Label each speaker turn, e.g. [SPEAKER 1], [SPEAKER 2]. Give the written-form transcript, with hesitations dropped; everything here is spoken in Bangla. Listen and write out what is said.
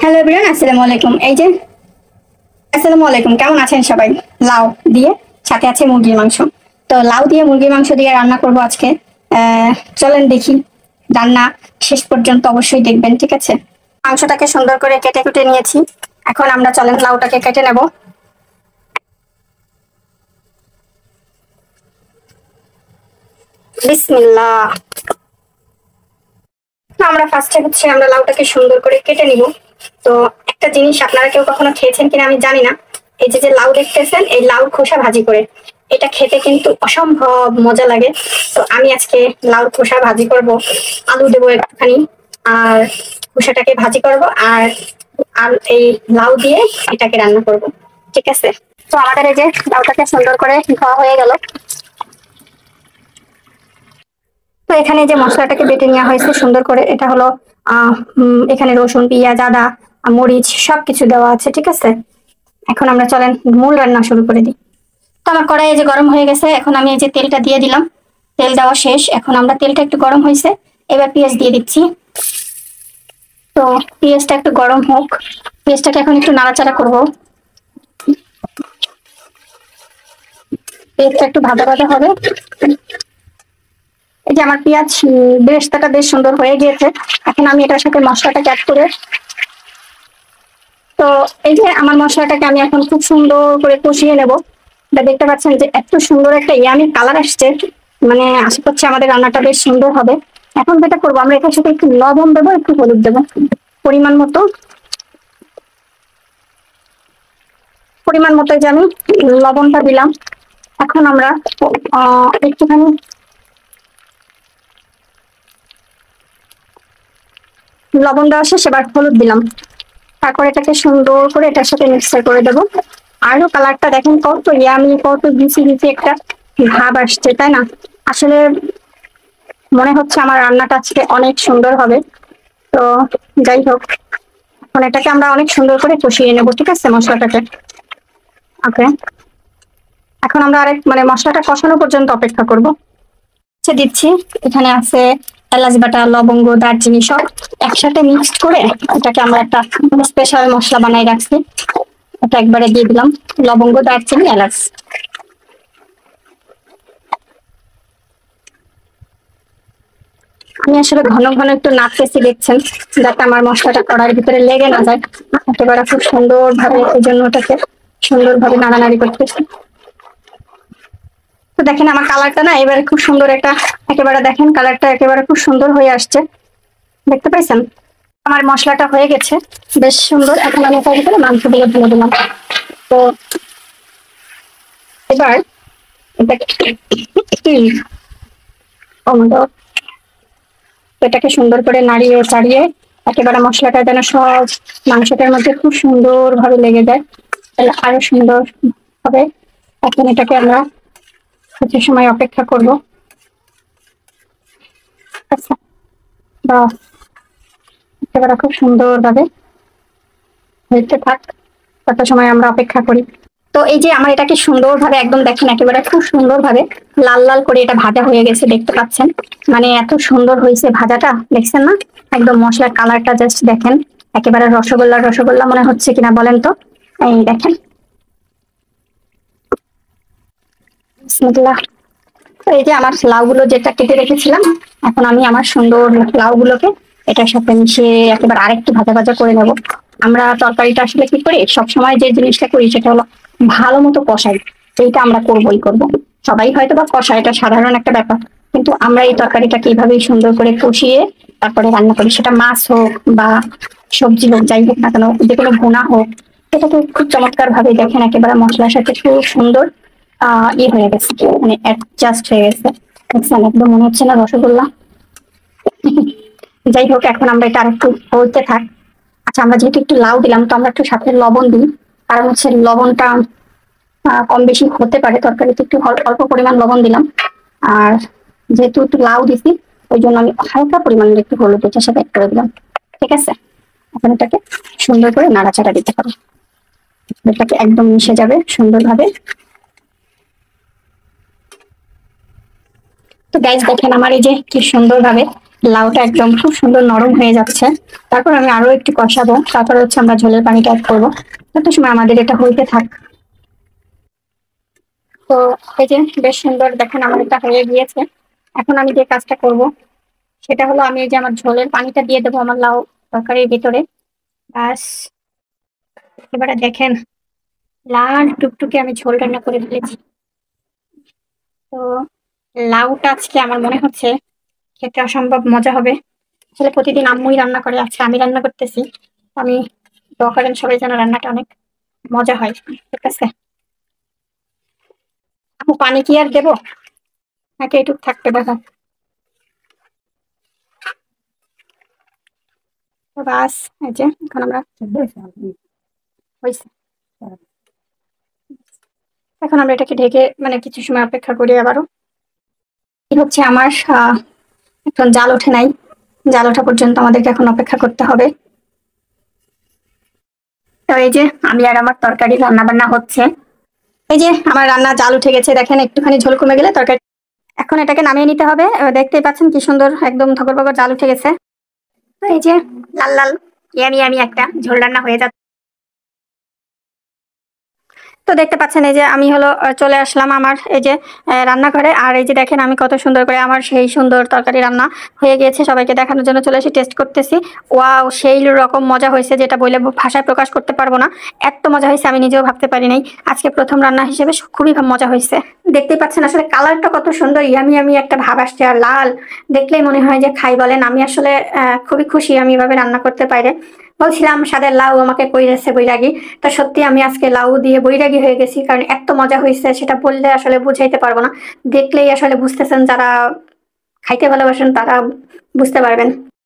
[SPEAKER 1] হ্যালো এভরিওয়ান, আসসালামু আলাইকুম। আসসালামু আলাইকুম, কেমন আছেন সবাই? লাউ দিয়ে সাথে আছে মুরগির মাংস। তো লাউ দিয়ে মুরগির মাংস দিয়ে রান্না করব আজকে। চলেন দেখি, রান্না শেষ পর্যন্ত অবশ্যই দেখবেন, ঠিক আছে? মাংসটাকে সুন্দর করে কেটে কুটে নিয়েছি। এখন আমরা চলেন লাউটাকে কেটে নেব। বিসমিল্লাহ। আমরা ফার্স্টে আমরা লাউটাকে সুন্দর করে কেটে নিব। তো একটা জিনিস আপনারা কেউ কখনো খেয়েছেন কিনা আমি জানি না, এই যে যে লাউ দেখতেছেন, এই লাউ খোসা ভাজি করে, এটা খেতে কিন্তু অসম্ভব মজা লাগে। তো আমি আজকে লাউ খোসা ভাজি করব, আলু দেবো একটুখানি, আর খোসাটাকে ভাজি করব, আর আর এই লাউ দিয়ে এটাকে রান্না করব, ঠিক আছে? তো আমাদের এই যে লাউটাকে সুন্দর করে ধোয়া হয়ে গেল। তো এখানে যে মশলাটাকে বেটে নেওয়া হয়েছে সুন্দর করে, এটা হলো এখানে রসুন, পেঁয়াজ, আদা, মরিচ সবকিছু দেওয়া আছে, ঠিক আছে? এখন আমরা চলেন মূল রান্না শুরু করে দিই। তো আমার কড়াইয়ে যে গরম হয়ে গেছে, এখন আমি এই যে তেলটা দিয়ে দিলাম। তেল দেওয়া শেষ, এখন আমরা তেলটা একটু গরম হয়েছে, এবার পেঁয়াজ দিয়ে দিচ্ছি। তো পেঁয়াজটা একটু গরম হোক, পেঁয়াজটাকে এখন একটু নাড়াচাড়া করবো। পেঁয়াজটা একটু ভাজা ভাজা হবে। এই যে আমার পেঁয়াজ বেরেস্তাটা বেশ সুন্দর হয়ে গিয়েছে। এখন আমি এটার সাথে মশলাটাকে অ্যাড করে, তো এই যে আমার মশলাটাকে আমি এখন খুব সুন্দর করে কষিয়ে নেব। এটা দেখতে পাচ্ছেন যে এত সুন্দর একটা ইয়ামি কালার আসছে, মানে আশা করছি আমাদের রান্নাটা বেশ সুন্দর হবে। এখন যেটা করবো, আমরা এটার সাথে একটু লবণ দেবো, একটু হলুদ দেবো পরিমাণ মতো। এই যে আমি লবণটা দিলাম। এখন আমরা একটুখানি লবণ দেওয়া শেষ, এবার হলুদ দিলাম। তারপর এটাকে সুন্দর করে এটার সাথে মিক্সার করে দেবো। আরো কালারটা দেখেন কত ইয়ামি, কত জুসি জুসি একটা ভাব আসছে, তাই না? আসলে মনে হচ্ছে আমার রান্নাটা আজকে অনেক সুন্দর হবে। তো যাই হোক, এখন এটাকে আমরা অনেক সুন্দর করে কষিয়ে নেবো, ঠিক আছে, মশলাটাকে। ওকে, এখন আমরা আরেক মশলাটা কষানো পর্যন্ত অপেক্ষা করব। দিচ্ছি, এখানে আছে এলাচ বাটা, লবঙ্গ, দারচিনি সব একসাথে মিক্সড করে এটাকে আমরা একটা স্পেশাল মশলা বানাই রাখছি। এটা একবারে দিয়ে দিলাম, লবঙ্গ, দারচিনি, এলাচ। আমি আসলে ঘন ঘন একটু নাড়তেছি, দেখছেন, যাতে আমার মশলাটা কড়াইয়ের ভিতরে লেগে না যায়। একেবারে খুব সুন্দর ভাবে, এই জন্য ওটাকে সুন্দরভাবে নাড়ানাড়ি করতেছি। তো দেখেন আমার কালারটা না এবারে খুব সুন্দর একটা, একেবারে দেখেন কালারটা একেবারে খুব সুন্দর হয়ে আসছে, দেখতে পাইছেন? আমার মশলাটা হয়ে গেছে বেশ সুন্দর। এখন আমি এটার ভিতরে মাংসগুলো দিয়ে দিলাম। তো এবার এটাকে সুন্দর করে নাড়িয়ে চাড়িয়ে একেবারে মশলাটা যেন সব মাংসটার মধ্যে খুব সুন্দর ভাবে লেগে যায়, তাহলে আরো সুন্দর হবে। এখন এটাকে আমরা কিছু সময় অপেক্ষা করব। আচ্ছা, বা একেবারে খুব সুন্দর ভাবে হইতে থাক, তত সময় আমরা অপেক্ষা করি। তো এই যে আমার এটাকে সুন্দরভাবে একদম দেখেন, একেবারে খুব সুন্দরভাবে লাল লাল করে এটা ভাজা হয়ে গেছে, দেখতে পাচ্ছেন? মানে এত সুন্দর হয়েছে ভাজাটা, দেখছেন না? একদম মশলার কালারটা জাস্ট দেখেন, একেবারে রসগোল্লা রসগোল্লা মনে হচ্ছে কিনা বলেন তো? এই দেখেন, বিসমিল্লাহ। তো এই যে আমার লাউগুলো যেটা কেটে রেখেছিলাম, এখন আমি আমার সুন্দর লাউগুলোকে এটার সাথে মিশিয়ে একেবারে আরেকটু ভাজা ভাজা করে নেব। আমরা তরকারিটা আসলে কি করি, সবসময় যে জিনিসটা করি সেটা হলো ভালো মতো কষাই। এইটা আমরা করবোই করব, সবাই হয়তো বা কষায়, এটা সাধারণ একটা ব্যাপার। কিন্তু আমরা এই তরকারিটাকে এইভাবেই সুন্দর করে কষিয়ে তারপরে রান্না করি, সেটা মাছ হোক বা সবজি হোক, যাই হোক না কেন, যে কোনো ভুনা হোক, এটাকে খুব চমৎকার ভাবে দেখেন একেবারে মশলার সাথে খুব সুন্দর ইয়ে হয়ে গেছে, মানে অ্যাডজাস্ট হয়ে গেছে, দেখছেন? একদম মনে হচ্ছে না রসগোল্লা। যাই হোক, এখন আমরা এটা আরেকটু হতে থাক। আচ্ছা, আমরা যেহেতু একটু লাউ দিলাম, তো আমরা একটু সাথে লবণ দিই, কারণ হচ্ছে লবণটা কম বেশি হতে পারে তরকারিতে, একটু অল্প পরিমাণ লবণ দিলাম। আর যেহেতু একটু লাউ দিছি, ওই জন্য আমি হালকা পরিমাণের একটু হলুদ এটার সাথে অ্যাড করে দিলাম, ঠিক আছে? এখন এটাকে সুন্দর করে নাড়াচাড়া দিতে হবে, এটাকে একদম মিশে যাবে সুন্দরভাবে। তো গাইস দেখেন আমার এই যে কি সুন্দর ভাবে লাউটা একদম খুব সুন্দর নরম হয়ে যাচ্ছে। তারপর আমি আরো একটু কষাবো, তারপর হচ্ছে আমরা ঝোলের পানিটা অ্যাড করবো। তত সময় আমাদের এটা হইতে থাক। তো এই যে বেশ সুন্দর দেখেন আমার এটা হয়ে গিয়েছে। এখন আমি যে কাজটা করব সেটা হলো আমি এই যে আমার ঝোলের পানিটা দিয়ে দেবো আমার লাউ তরকারির ভিতরে। ব্যাস, এবারে দেখেন লাল টুকটুকে আমি ঝোল রান্না করে ফেলেছি। তো লাউটা আজকে আমার মনে হচ্ছে খেতে অসম্ভব মজা হবে। আসলে প্রতিদিন আম্মুই রান্না করে, আজকে আমি রান্না করতেছি। আমি দোয়া করেন সবাই যেন রান্নাটা অনেক মজা হয়। ঠিক আছে, আপু পানি কি আর দেবো নাকি এটুক থাকতে দেখো? তো বাস, এই যে এখন আমরা হয়েছে, এখন আমরা এটাকে ঢেকে মানে কিছু সময় অপেক্ষা করি আবারও। এই হচ্ছে আমার এখন জাল ওঠে নাই, জাল ওঠা পর্যন্ত আমাদেরকে এখন অপেক্ষা করতে হবে। তো এই যে আমি আর আমার তরকারি রান্না বান্না হচ্ছে। এই যে আমার রান্না জাল উঠে গেছে, দেখেন একটুখানি ঝোল কমে গেলে তরকারি। এখন এটাকে নামিয়ে নিতে হবে। দেখতেই পাচ্ছেন কি সুন্দর একদম ধগর বগর জাল উঠে গেছে। তো এই যে লাল লাল ইয়ামি ইয়ামি একটা ঝোল রান্না হয়ে যাচ্ছে। তো দেখতে পাচ্ছেন এই যে আমি হলো চলে আসলাম আমার এই যে রান্নাঘরে। আর এই যে দেখেন আমি কত সুন্দর করে আমার সেই সুন্দর তরকারি রান্না হয়ে গিয়েছে, সবাইকে দেখানোর জন্য চলে এসে টেস্ট করতেছি। ওয়াও, সেই রকম মজা হয়েছে যেটা বলে ভাষায় প্রকাশ করতে পারবো না। এত মজা হয়েছে আমি নিজেও ভাবতে পারি নাই। আজকে প্রথম রান্না হিসেবে খুবই মজা হয়েছে। দেখতেই পাচ্ছেন আসলে কালারটা কত সুন্দর, ইয়ামি ইয়ামি একটা ভাব আসছে। আর লাল দেখলেই মনে হয় যে খাই বলেন। আমি আসলে খুবই খুশি আমি এভাবে রান্না করতে পারে। বলছিলাম স্বাদের লাউ আমাকে কইরেছে বৈরাগী। তা সত্যি আমি আজকে লাউ দিয়ে বৈরাগী হয়ে গেছি, কারণ এত মজা হয়েছে সেটা বললে আসলে বুঝাইতে পারবো না। দেখলেই আসলে বুঝতেছেন, যারা খাইতে ভালোবাসেন তারা বুঝতে পারবেন।